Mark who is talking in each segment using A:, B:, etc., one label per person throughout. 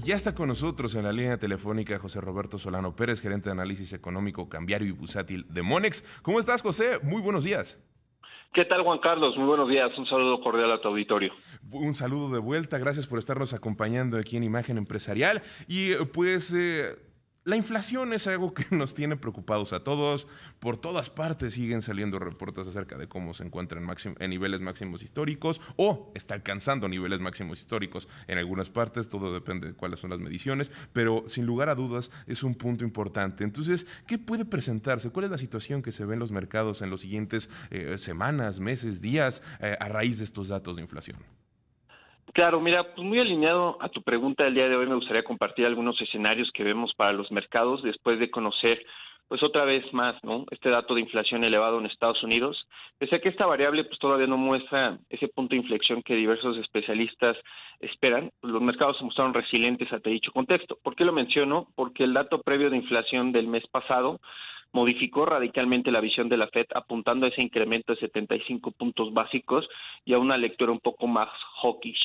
A: Ya está con nosotros en la línea telefónica José Roberto Solano Pérez, gerente de análisis económico, cambiario y bursátil de Monex. ¿Cómo estás, José? Muy buenos días.
B: ¿Qué tal, Juan Carlos? Muy buenos días. Un saludo cordial a tu auditorio.
A: Un saludo de vuelta, gracias por estarnos acompañando aquí en Imagen Empresarial. La inflación es algo que nos tiene preocupados a todos. Por todas partes siguen saliendo reportes acerca de cómo se encuentra en niveles máximos históricos o está alcanzando niveles máximos históricos en algunas partes. Todo depende de cuáles son las mediciones, pero sin lugar a dudas es un punto importante. Entonces, ¿qué puede presentarse? ¿Cuál es la situación que se ve en los mercados en los siguientes semanas, meses, días a raíz de estos datos de inflación?
B: Claro, mira, pues muy alineado a tu pregunta del día de hoy, me gustaría compartir algunos escenarios que vemos para los mercados después de conocer, pues otra vez más, ¿no? Este dato de inflación elevado en Estados Unidos. Pese a que esta variable, pues todavía no muestra ese punto de inflexión que diversos especialistas esperan, pues los mercados se mostraron resilientes ante dicho contexto. ¿Por qué lo menciono? Porque el dato previo de inflación del mes pasado modificó radicalmente la visión de la Fed, apuntando a ese incremento de 75 puntos básicos y a una lectura un poco más hawkish.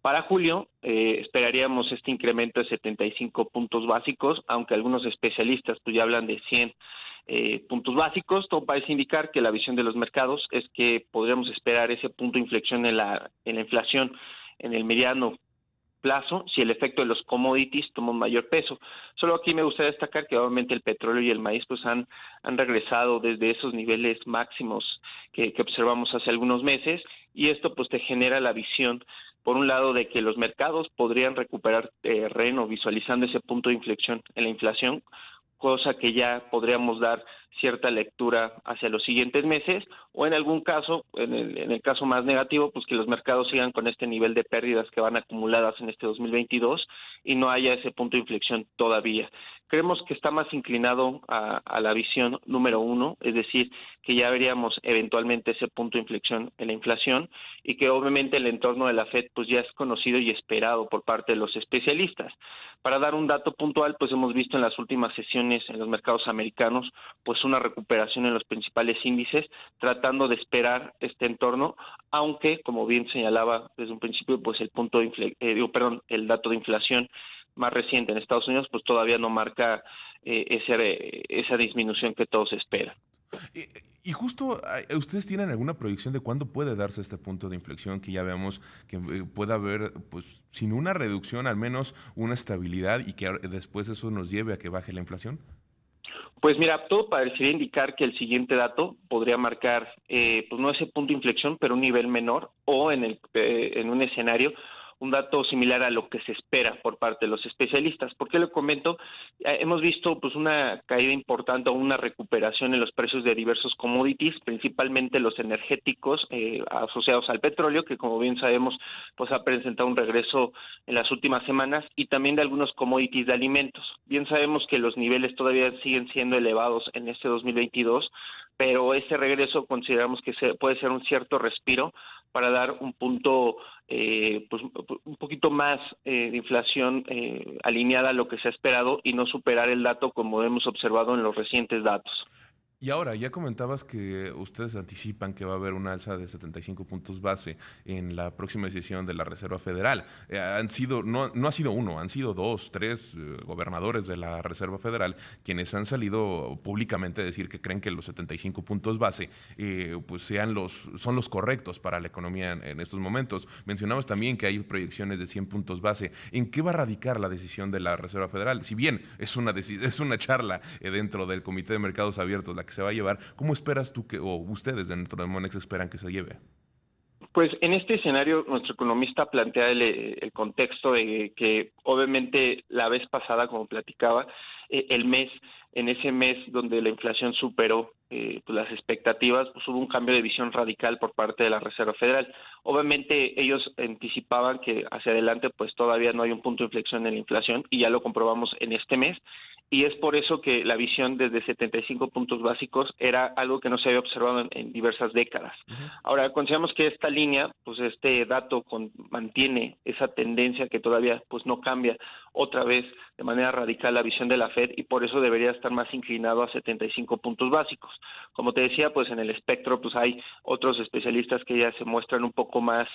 B: Para julio esperaríamos este incremento de 75 puntos básicos, aunque algunos especialistas pues ya hablan de 100 puntos básicos. Todo parece indicar que la visión de los mercados es que podríamos esperar ese punto de inflexión en la inflación en el mediano plazo si el efecto de los commodities toma un mayor peso. Solo aquí me gustaría destacar que obviamente el petróleo y el maíz pues han regresado desde esos niveles máximos que observamos hace algunos meses, y esto pues te genera la visión por un lado de que los mercados podrían recuperar terreno visualizando ese punto de inflexión en la inflación, cosa que ya podríamos dar cierta lectura hacia los siguientes meses, o en algún caso, en el caso más negativo, pues que los mercados sigan con este nivel de pérdidas que van acumuladas en este 2022 y no haya ese punto de inflexión todavía. Creemos que está más inclinado a la visión número uno, es decir, que ya veríamos eventualmente ese punto de inflexión en la inflación, y que obviamente el entorno de la Fed pues ya es conocido y esperado por parte de los especialistas. Para dar un dato puntual, pues hemos visto en las últimas sesiones en los mercados americanos pues una recuperación en los principales índices, tratando de esperar este entorno, aunque como bien señalaba desde un principio, pues el punto de el dato de inflación más reciente en Estados Unidos pues todavía no marca esa disminución que todos esperan.
A: Y justo, ¿ustedes tienen alguna proyección de cuándo puede darse este punto de inflexión que ya veamos que pueda haber, pues, sin una reducción, al menos una estabilidad y que después eso nos lleve a que baje la inflación?
B: Pues mira, todo parecería indicar que el siguiente dato podría marcar, pues no ese punto de inflexión, pero un nivel menor, o en un escenario un dato similar a lo que se espera por parte de los especialistas. ¿Por qué lo comento? Hemos visto pues una caída importante o una recuperación en los precios de diversos commodities, principalmente los energéticos asociados al petróleo, que como bien sabemos pues ha presentado un regreso en las últimas semanas, y también de algunos commodities de alimentos. Bien sabemos que los niveles todavía siguen siendo elevados en este 2022, pero ese regreso consideramos que puede ser un cierto respiro para dar un punto pues un poquito más de inflación alineada a lo que se ha esperado y no superar el dato como hemos observado en los recientes datos.
A: Y ahora, ya comentabas que ustedes anticipan que va a haber una alza de 75 puntos base en la próxima decisión de la Reserva Federal. No ha sido uno, han sido dos, tres gobernadores de la Reserva Federal quienes han salido públicamente a decir que creen que los 75 puntos base pues son los correctos para la economía en estos momentos. Mencionabas también que hay proyecciones de 100 puntos base. ¿En qué va a radicar la decisión de la Reserva Federal? Si bien es una charla dentro del Comité de Mercados Abiertos, la que se va a llevar, ¿cómo esperas tú o ustedes dentro de Monex esperan que se lleve?
B: Pues en este escenario nuestro economista plantea el contexto de que obviamente la vez pasada, como platicaba, en ese mes donde la inflación superó pues las expectativas, pues hubo un cambio de visión radical por parte de la Reserva Federal. Obviamente ellos anticipaban que hacia adelante pues todavía no hay un punto de inflexión en la inflación, y ya lo comprobamos en este mes, y es por eso que la visión desde 75 puntos básicos era algo que no se había observado en diversas décadas.
A: Ujú.
B: Ahora, consideramos que esta línea, pues este dato mantiene esa tendencia que todavía pues no cambia otra vez de manera radical la visión de la Fed y por eso debería estar más inclinado a 75 puntos básicos. Como te decía, pues en el espectro pues hay otros especialistas que ya se muestran un poco más,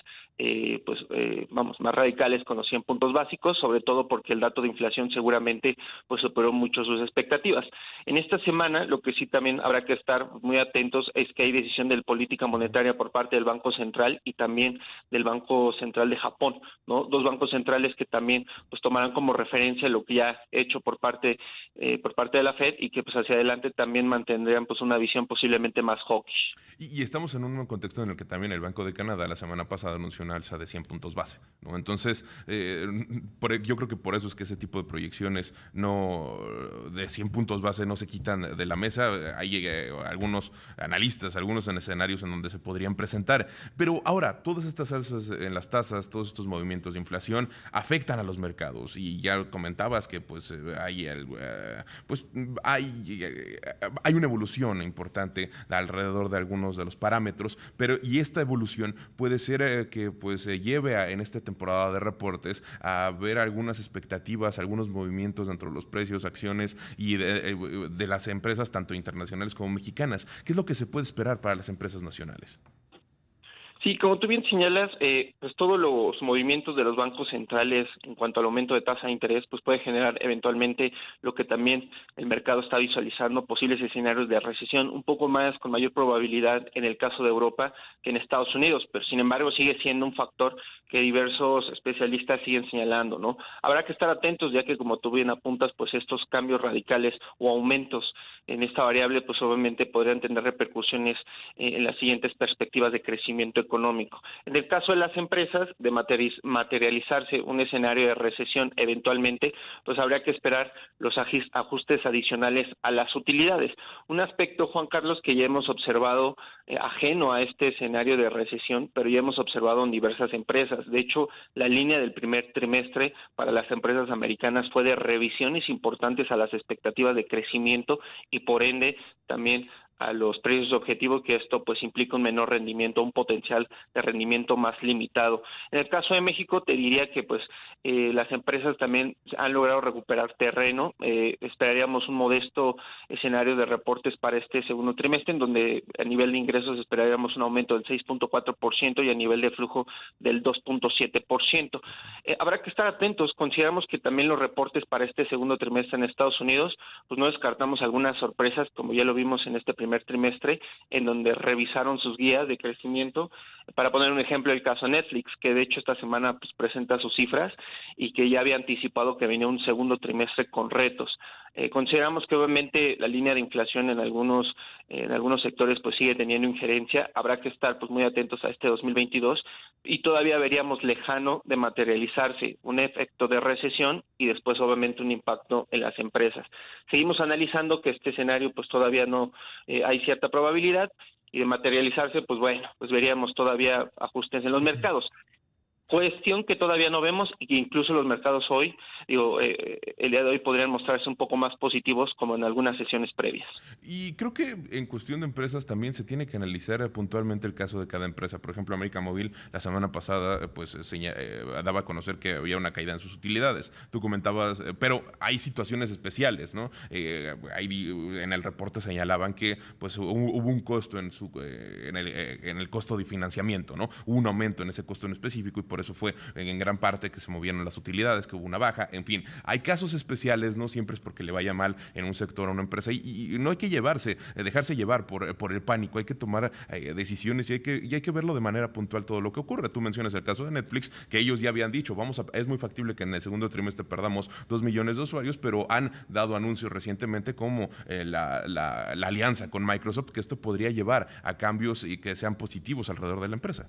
B: más radicales con los 100 puntos básicos, sobre todo porque el dato de inflación seguramente pues superó mucho sus expectativas. En esta semana, lo que sí también habrá que estar muy atentos es que hay decisión de política monetaria por parte del Banco Central y también del Banco Central de Japón, ¿no? Dos bancos centrales que también pues tomarán como referencia lo que ya hecho por parte de la Fed y que pues hacia adelante también mantendrían pues una visión posiblemente más hawkish.
A: Y estamos en un contexto en el que también el Banco de Canadá la semana pasada anunció una alza de 100 puntos base, ¿no? Entonces, yo creo que por eso es que ese tipo de proyecciones de 100 puntos base no se quitan de la mesa. Hay algunos analistas, algunos en escenarios en donde se podrían presentar. Pero ahora, todas estas alzas en las tasas, todos estos movimientos de inflación afectan a los mercados. Y ya comentabas que pues hay una evolución importante alrededor de algunos de los parámetros, pero y esta evolución puede ser que pues lleve en esta temporada de reportes a ver algunas expectativas, algunos movimientos dentro de los precios, acciones y de las empresas tanto internacionales como mexicanas. ¿Qué es lo que se puede esperar para las empresas nacionales?
B: Sí, como tú bien señalas, pues todos los movimientos de los bancos centrales en cuanto al aumento de tasa de interés, pues puede generar eventualmente lo que también el mercado está visualizando, posibles escenarios de recesión, un poco más con mayor probabilidad en el caso de Europa que en Estados Unidos, pero sin embargo sigue siendo un factor que diversos especialistas siguen señalando, ¿no? Habrá que estar atentos ya que como tú bien apuntas, pues estos cambios radicales o aumentos en esta variable, pues obviamente podrían tener repercusiones en las siguientes perspectivas de crecimiento económico. En el caso de las empresas, de materializarse un escenario de recesión eventualmente, pues habría que esperar los ajustes adicionales a las utilidades. Un aspecto, Juan Carlos, que ya hemos observado ajeno a este escenario de recesión, pero ya hemos observado en diversas empresas. De hecho, la línea del primer trimestre para las empresas americanas fue de revisiones importantes a las expectativas de crecimiento y por ende también a los precios objetivos, que esto pues implica un menor rendimiento, un potencial de rendimiento más limitado. En el caso de México te diría que pues las empresas también han logrado recuperar terreno, esperaríamos un modesto escenario de reportes para este segundo trimestre, en donde a nivel de ingresos esperaríamos un aumento del 6.4% y a nivel de flujo del 2.7%. Habrá que estar atentos, consideramos que también los reportes para este segundo trimestre en Estados Unidos, pues no descartamos algunas sorpresas, como ya lo vimos en este primer trimestre, en donde revisaron sus guías de crecimiento. Para poner un ejemplo, el caso Netflix, que de hecho esta semana pues presenta sus cifras y que ya había anticipado que venía un segundo trimestre con retos. Consideramos que obviamente la línea de inflación en algunos sectores pues sigue teniendo injerencia. Habrá que estar pues muy atentos a este 2022 y todavía veríamos lejano de materializarse un efecto de recesión y después obviamente un impacto en las empresas. Seguimos analizando que este escenario pues todavía no hay cierta probabilidad y de materializarse pues bueno, pues veríamos todavía ajustes en los mercados. Cuestión que todavía no vemos y que incluso los mercados hoy, el día de hoy podrían mostrarse un poco más positivos como en algunas sesiones previas.
A: Y creo que en cuestión de empresas también se tiene que analizar puntualmente el caso de cada empresa. Por ejemplo, América Móvil la semana pasada daba a conocer que había una caída en sus utilidades. Tú comentabas, pero hay situaciones especiales, ¿no? En el reporte señalaban que pues hubo un costo en el costo de financiamiento, ¿no? Hubo un aumento en ese costo en específico y por eso fue en gran parte que se movieron las utilidades, que hubo una baja, en fin. Hay casos especiales, no siempre es porque le vaya mal en un sector o una empresa y no hay que dejarse llevar por el pánico, hay que tomar decisiones y hay que verlo de manera puntual todo lo que ocurre. Tú mencionas el caso de Netflix, que ellos ya habían dicho, es muy factible que en el segundo trimestre perdamos 2 millones de usuarios, pero han dado anuncios recientemente como la alianza con Microsoft, que esto podría llevar a cambios y que sean positivos alrededor de la empresa.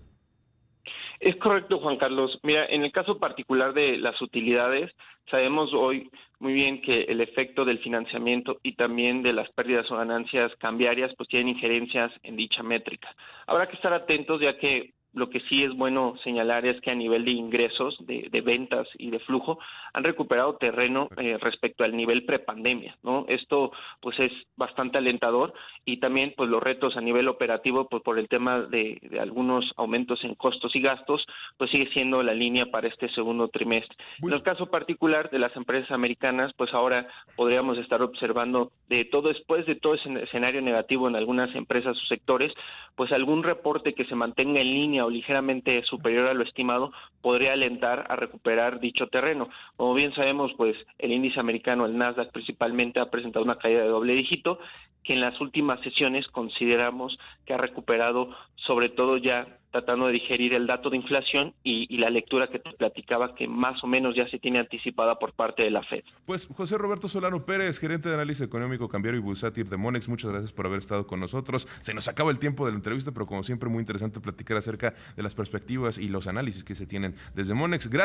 B: Es correcto, Juan Carlos. Mira, en el caso particular de las utilidades, sabemos hoy muy bien que el efecto del financiamiento y también de las pérdidas o ganancias cambiarias pues tienen injerencias en dicha métrica. Habrá que estar atentos ya que lo que sí es bueno señalar es que a nivel de ingresos, de ventas y de flujo, han recuperado terreno respecto al nivel prepandemia, ¿no? Esto pues es bastante alentador, y también pues los retos a nivel operativo pues por el tema de algunos aumentos en costos y gastos, pues sigue siendo la línea para este segundo trimestre. En el caso particular de las empresas americanas, pues ahora podríamos estar observando después de todo ese escenario negativo en algunas empresas o sectores, pues algún reporte que se mantenga en línea o ligeramente superior a lo estimado podría alentar a recuperar dicho terreno. Como bien sabemos, pues el índice americano, el Nasdaq principalmente, ha presentado una caída de doble dígito, que en las últimas sesiones consideramos que ha recuperado, sobre todo ya tratando de digerir el dato de inflación y la lectura que te platicaba, que más o menos ya se tiene anticipada por parte de la Fed.
A: Pues José Roberto Solano Pérez, gerente de análisis económico, cambiario y bursátil de Monex, muchas gracias por haber estado con nosotros. Se nos acaba el tiempo de la entrevista, pero como siempre muy interesante platicar acerca de las perspectivas y los análisis que se tienen desde Monex. Gracias.